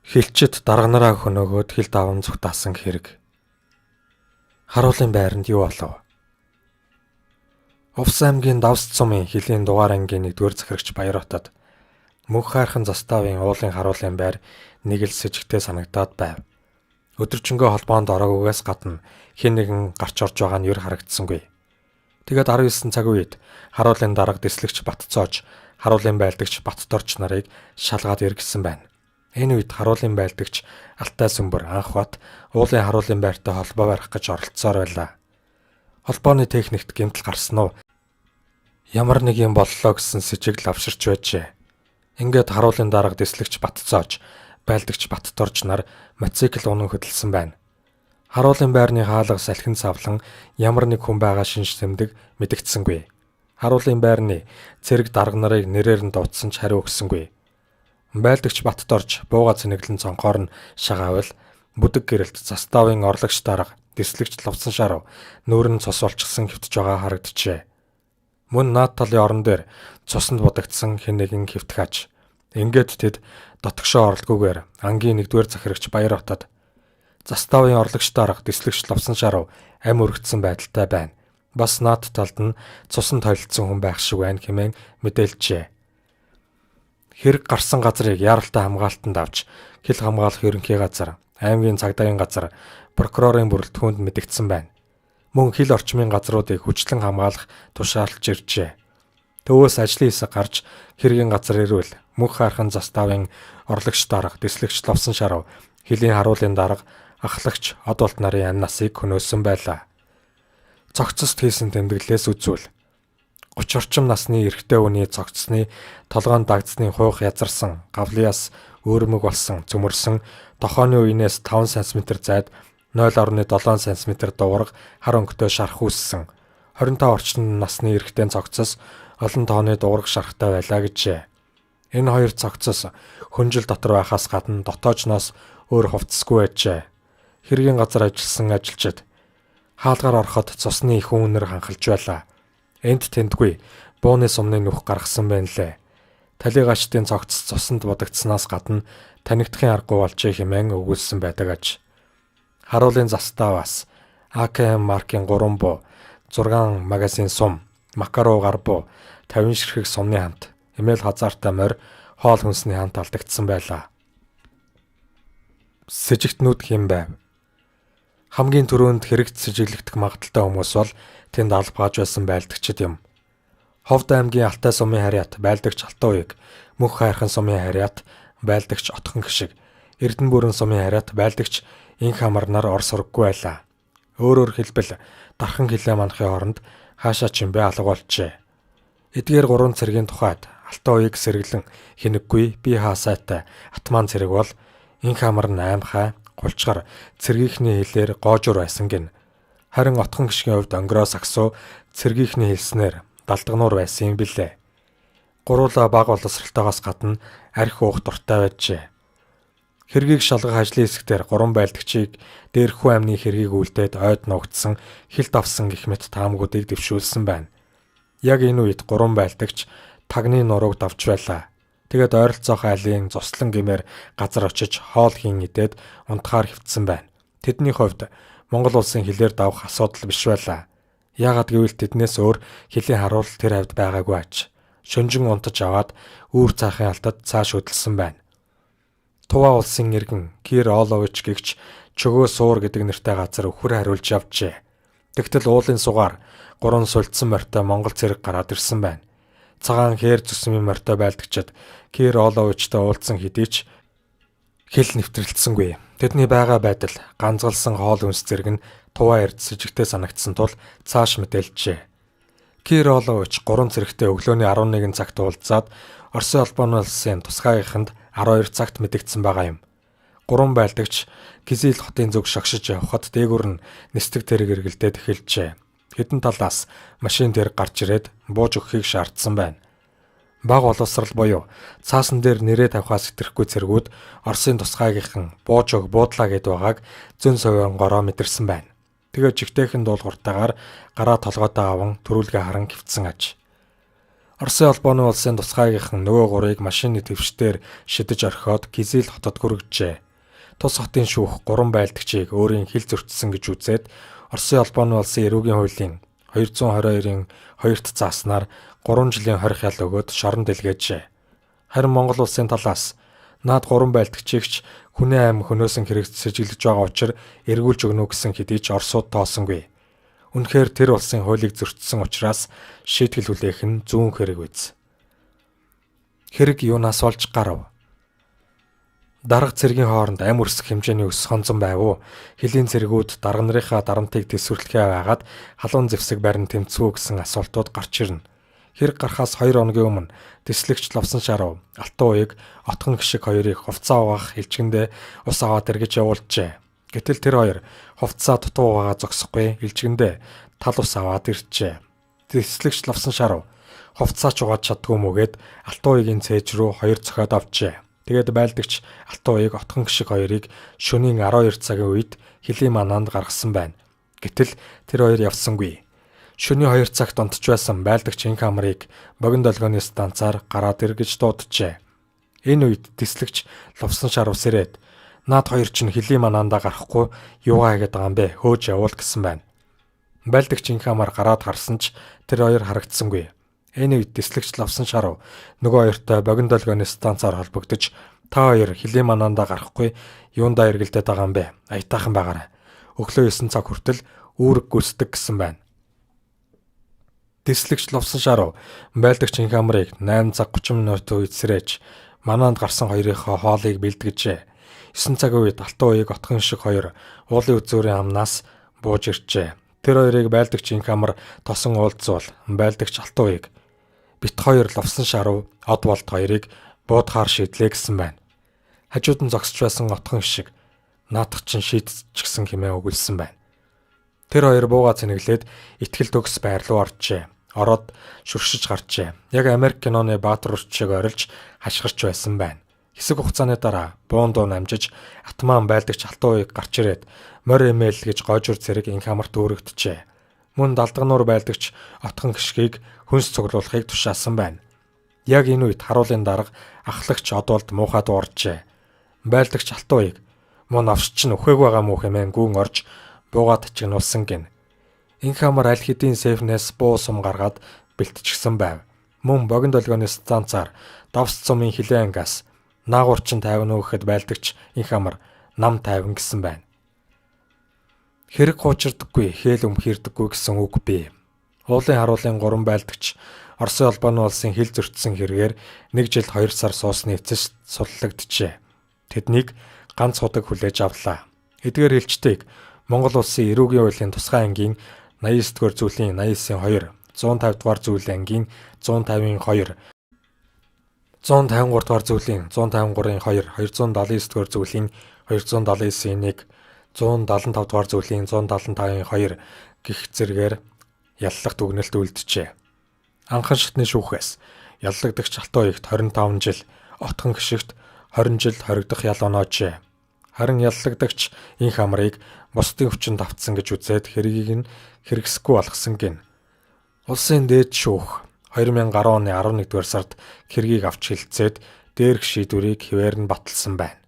Хилчид дарга нараа хөнөөгөөд хил даван зүгтаасан хэрэг. Харуулын байранд юу болов? Увс аймгийн Давс цумын хилийн дугаар ангийн 1-р захирагч Баяротод мөнх хайрхан заставын уулын харуулын байр нэг л сэжигтэй санагдаад байв. Өдөржингөө холбоонд ороогоогоос гадна хэн нэгэн гарч орж байгаа нь ер харагдсангүй. Тэгээд 19 цаг үед харуулын дарга дэслэгч Батцоож харуулын байлдагч Баттторч нарыг шалгаад иргэсэн байна. Энэ үед харуулын байлдагч Алтай Сүмбэр анх бат уулын харуулын байртай холбоо барих гэж оролцсоор байлаа. Холбооны техникт гэмтэл гарсан уу? Ямар нэг юм боллоо гэсэн сэжиг лавширч байжээ. Ингээд харуулын дарга дэслэгч Батцоож, байлдагч Баттторч нар мотоцикл унан хөдөлсөн байна. Харуулын байрны хаалга салхин савлан ямар нэг хүн байгаа шинж тэмдэг мэдэгдсэнгүй. Харуулын байрны цэрэг дарга нарыг нэрээр нь дуудсан ч хариу өгсөнгүй. Байлдагч Баттторч бууга цэнэглэн цонхоор нь шагаавал бүдэг гэрэлт заставын орлогч дарга дэслэгч Лувсан шарав нүүр нь цус олчихсан хэвтэж байгаа харагджээ. Мөн наад талын орон дээр цуснд будагдсан хэн нэгэн хэвтгэж. Ингээд тэд дотгошоо оролгүйгээр ангийн 1-р захирагч Баяротод заставын орлогч дарга дэслэгч Лувсан шарав ам өргөцсөн байдалтай байна. Бас наад талд нь цуснд холилдсон хүн байх шиг байна хэмээн мэдээлжээ. Хэрэг гарсан газрыг яаралтай хамгаалтанд авч хил хамгаалах ерөнхий газар, аймгийн цагдаагийн газар, прокурорын бүрэлдэхүүнд мэдэгдсэн байна. Мөн хил орчмын газруудыг хүчлэн хамгаалах тушаалж иржээ. Төвөөс ажлын хэсэг гарч хэргийн газар ирвэл мөнх хайрхан заставын орлогч дарга дэслэгч Лувсан шарав хилийн харуулын дарга ахлагч одуулт нарын амнасыг хөнөөсөн байлаа. Цогцост хийсэн тэмдэглэлээс үзвэл 30 орчим насны эрэгтэй хүний цогцсны толгойн дагдсны хуух язарсан, гавлиас өөрмөг болсон, цөмөрсөн, дохооны үеийнээс 5 см зайд 0.7 см дуурга хар өнгөтэй шарх үүссэн. 25 орчим насны эрэгтэй цогцос олон тооны дуурга шархтай байлаа гэжээ. Энэ хоёр цогцос хөнжил дотор байхаас гадна дотоочноос өөр хувцасгүй байжээ. Хэргийн газар ажилласан ажилчид хаалгаар ороход цусны их үнээр ханхалж байлаа. Энд тэндгүй бууны сумны нүх гаргасан байна лээ. Талигачдын цогц цуснд будагдсанаас гадна танигдахын аргагүй болжээ хэмээн өгүүлсэн байдаг аж. Харуулын заставаас АКМ маркийн 3 буу, 6 магазин сум, Макаров гар буу, 50 ширхэг сумны хамт, эмээл хазаартай морь, хоол хүнсний хамт алдагдсан байлаа. Сэжигтнүүд хэм байв. Хамгийн түрүүнд хэрэгт сэжиглэгдэх магадaltaй хүмүүс бол тэнд албааж байсан байлдагчид юм. Ховд аймгийн Алтай сумын харьяат байлдагч Алтан уяг, мөнх хайрхан сумын харьяат байлдагч Отхон гişиг, Эрдэнэ бүрэн сумын харьяат байлдагч Инх амар нар ор сурггүй байлаа. Өөрөөр хэлбэл дархан хилээ манахын оронд хаашаа ч юм бэ алга болжээ. Эдгээр 3 цэргийн тухайд Алтан уяг сэргэлэн хинэггүй би хаасайтай атман цэрэг бол Инх амар 8 хай гулчгар цэргийнхний хэлээр гоожур байсан гин. Харин Отхон гişгийн хувьд онгороо сагсуу цэргийнхний хэлснээр далдгануур байсан юм билээ. Гуруула баг боловсралтайгоос гадна арх уух дуртай байжээ. Хэргийг шалгах ажлын хэсгээр 3 байлдагчийг дээрхүү амны хэргийг үлдээд ойд нуугдсан хилд авсан гэх мэт таамгуудыг дэвшүүлсэн байна. Яг энэ үед 3 байлдагч тагны нурууг давж байлаа. Тэгээд ойролцоох айлын цуслан гэмээр газар очиж хоол хийн идээд унтахаар хэвтсэн байна. Тэдний хувьд Монгол улсын хилээр давах асуудал биш байлаа. Яагаад гэвэл тэднээс өөр хилийн харуул тэр хавьд байгаагүй аж. Шөнжин унтаж аваад үүр цаахын алтад цааш хөдөлсөн байна. Туваа улсын иргэн Кир Олович гэгч чөгөө суур гэдэг нэртэй газар өхөр хариулж явжээ. Тэгтэл уулын сугаар 3 сулдсан морьтой Монгол цэрэг гараад ирсэн байна. Цагаан хээр зүсмийн морьтой байлдагчид Кир Оловичтой уулзсан хэдий ч хэл нэвтрэлцсэнгүй. Тэдний байгаа байдал ганцгалсан хоол хүнс зэрэг нь туваа эрд сэжигтэй санагдсан тул цааш мэдээлжээ. Кир Олович 3 цэрэгтэй өглөөний 11 цагт уулзаад Оросын албаны улсын тусгайгийнханд 12 цагт мэдэгдсэн байгаа юм. 3 байлдагч Кизил хотын зүг шогшиж явхад дээгүүр нь нисдэг тэрэг эргэлдээд эхэлжээ. Хэдэн талаас машин дээр гарч ирээд бууж өгөхийг шаардсан байна. Баг боловсрал буюу цаасан дээр нэрээ тавихаас хэтрэхгүй цэргүүд Оросын тусгайгийнхан бууж өг буудлаа гэд байгааг зөн совион гороо мэдэрсэн байна. Тэгээ жигтэйхэн дуулууртаагаар гараа толгойдоо аван төрүүлгээ харан хөвцсөн аж. Оросын холбооны улсын тусгайгийнхан нөгөө гурыг машины твшдээр шидэж орхиод Кизил хотод хүргэжээ. Тус хотын шүүх 3 байлдагчийг өөрийн хил зөрчсөн гэж үзээд Оросын холбооны улсын эрүүгийн хуулийн 222-ын 2-т зааснаар 3 жилийн хорих ял өгөөд шоронд дэлгээжээ. Харин Монгол улсын талаас наад 3 байлдагчигч хүний аим хөнөөсөн хэрэгцэж илгэж байгаа учраас эргүүлж өгнө гэсэн хэдий ч Оросууд тоосонгүй. Үнэхээр тэр улсын хуулийг зөрчсөн учраас шийтгэл хүлээх нь зүүн хэрэг биз. Хэрэг юунаас болж гарав? Дарга цэргийн хооронд ам өрсөх хэмжээний өс хонзон байв уу? Хилийн цэргүүд дарга нарынхаа дарамтыг тэсвэрлэхээ байгаад халуун зэвсэг барин тэмцвүү гэсэн асуултууд гарч ирнэ. Хэрэг гарахаас 2 хоногийн өмнө тэслэгч Ловсон Шарав Алтан уяг отхон гişиг хоёрыг хувцас угаах хилчгэндээ ус аваад эргэж явуулжээ. Гэтэл тэр хоёр хувцасаа дутуу угаагаа зогсохгүй хилчгэндээ тал ус аваад ирчээ. Тэслэгч Ловсон Шарав хувцасаа ч угааж чаддгүй мөгээд Алтан уягийн цээж рүү хоёр цохиод авчээ. Тэгээд байлдагч Алтан уяг отхон гişиг хоёрыг шөнийн 12 цагийн үед хилийн манаанд гаргасан байна. Гэтэл тэр хоёр явсангүй. Шөнийн 2 цагт унтж байсан байлдагч инх хамрыг богино долгионы станцаар гараад эргэж дууджээ. Энэ үед тэслэгч Ловсон Шарав сэрээд наад хоёр чинь хилийн манаандаа гарахгүй юугаа хийгээд байгаа юм бэ? Хөөж явуул гэсэн байна. Байлдагч инх хамар гараад харсан ч тэр хоёр харагдсангүй. Энэ үед тэслэгч Ловсон Шарав нөгөө хоёртой богино долгионы станцаар холбогдож та хоёр хилийн манаандаа гарахгүй юундаа эргэлдээд байгаа юм бэ? Аятайхан байгаарай. Өглөө 9 цаг хүртэл үүрэг гүйцэтгэх гэсэн байна. Тэслэгч Ловсон Шарав байлдагч инх хамрыг 8 цаг 30 минутын үед сэрээж манаанд гарсан хоёрынхоо хоолыг бэлтгэжээ. 9 цагийн үед Алтан уяг отхон шиг хоёр уулын үзүүрийн амнаас бууж ирчээ. Тэр хоёрыг байлдагч инх хамар тосон уулзвал байлдагч Алтан уяг бит хоёр Ловсон Шарав од болт хоёрыг буудахаар шийдлээ гэсэн байна. Хажууд нь зогсож байсан отхон шиг наадах чинь шийдчихсэн хэмээн өгүүлсэн байна. Тэр хоёр бууга цэнэглээд итгэл төгс байр руу оржээ. Ороод шүршиж гарчээ. Яг Америк киноны баатар урчиг орилж хашгирч байсан байна. Хэсэг хугацааны дараа буун дуу намжиж атман байлдагч Алтан уяг гарч ирээд морь эмээл гэж гоожур цэрэг инх хамарт өөрөгдөжээ. Мөн далдгануур байлдагч отхон гişгийг хүнс цуглуулахыг тушаасан байна. Яг энэ үед харуулын дарга ахлагч одуулд муухай дууржээ. Байлдагч Алтан уяг мөн авч чинь өхөөг байгаа мүү хэмээн гүн орж буугаад чигнуулсан гин. Инх хамар аль хэдийн сейфнээс буу сум гаргаад бэлтчихсэн байв. Мөн богино долгионы станцаар давс цумын хилэн ангаас наагуурчин тайван өгөхөд байлдагч инх хамар нам тайван гэсэн байна. Хэрэг хуучирдаггүй, хээл өмхирдэггүй гэсэн үг бий. Уулын харуулын 3 байлдагч Оросын холбооны улсын хил зөрчсөн хэрэгээр 1 жил 2 сар суусны эцэст суллагджээ. Тэднийг ганц худаг хүлээж авлаа. Эдгээр хэлчтэйг Монгол улсын эрүүгийн хуулийн тусгай ангийн 89-р зүйлийн 89-ийн 2, 150 дугаар зүйлийн ангийн 150-ийн 2, 153 дугаар зүйлийн 153-ийн 2, 279 дугаар зүйлийн 279-ийн 1, 175 дугаар зүйлийн 175-ийн 2 гих зэргээр яллах дүгнэлт үлджээ. Анхан шатны шүүхээс яллагдагч Алтан уягт 25 жил, отхон гişигт 20 жил хоригдох ял оноожээ. Харин яллагдагч инх хамрыг бусдын хүчинд автсан гэж үзээд хэргийг нь хэрэгсэхгүй болгосон гин. Улсын дээд шүүх 2010 оны 11-р сард хэргийг авч хэлцээд дээрх шийдвэрийг хэвээр нь баталсан байна.